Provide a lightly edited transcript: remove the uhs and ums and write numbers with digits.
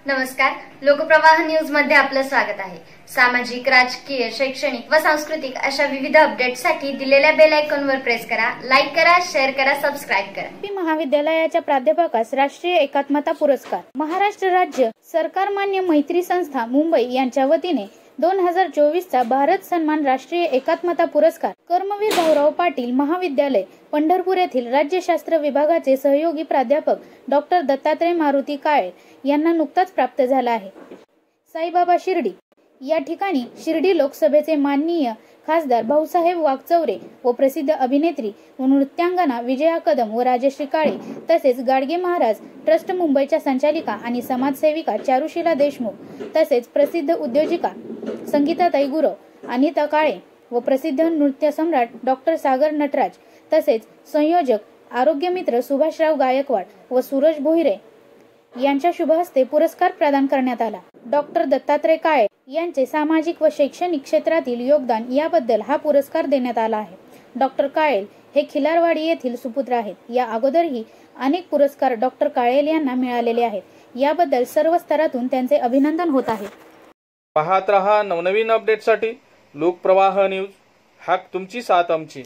नमस्कार, लोकप्रवाह न्यूज मध्ये आपलं स्वागत आहे। सामाजिक, राजकीय, शैक्षणिक व सांस्कृतिक अशा विविध अपडेट्ससाठी दिलेल्या बेल आयकॉनवर प्रेस करा, लाईक करा, शेअर करा, सबस्क्राइब करा। महाविद्यालयाच्या प्राध्यापकास राष्ट्रीय एकात्मता पुरस्कार। महाराष्ट्र राज्य सरकारमान्य मैत्री संस्था मुंबई यांच्या वतीने 2024 चा भारत सन्मान राष्ट्रीय एकात्मता पुरस्कार कर्मवीर भाऊराव पाटील महाविद्यालय पंढरपूर येथील राज्यशास्त्र विभागाचे सहयोगी प्राध्यापक डॉक्टर दत्तात्रय मारुती काळे यांना नुकताच प्राप्त झाला आहे। साईबाबा शिर्डी या ठिकाणी शिर्डी लोकसभेचे माननीय खासदार भाऊसाहेब वागचौरे व प्रसिद्ध अभिनेत्री व नृत्यांगना विजया कदम व राजश्री काळे तसेच गाडगे महाराज ट्रस्ट मुंबईच्या संचालिका आणि समाजसेविका चारुशीला देशमुख तसेच प्रसिद्ध उद्योजिका संगीताताई गुरव, अनिता काळे व प्रसिद्ध नृत्य सम्राट डॉक्टर सागर नटराज तसेच संयोजक आरोग्य मित्र सुभाषराव गायकवाड व सूरज भोईरे यांच्या शुभ हस्ते पुरस्कार प्रदान करण्यात आला। डॉक्टर दत्तात्रय काळे यांचे सामाजिक व शैक्षणिक क्षेत्रातील योगदान याबद्दल हा पुरस्कार देण्यात आला आहे। डॉक्टर काळे हे खिलारवाडी येथील सुपुत्र आहेत। या अगोदरही अनेक पुरस्कार डॉक्टर काळे यांना मिळालेले आहेत। याबद्दल सर्व स्तरातून त्यांचे अभिनंदन होत आहे। पाहत रहा नवनवीन अपडेटसाठी लोकप्रवाह न्यूज, हाक तुमची साथ आमची।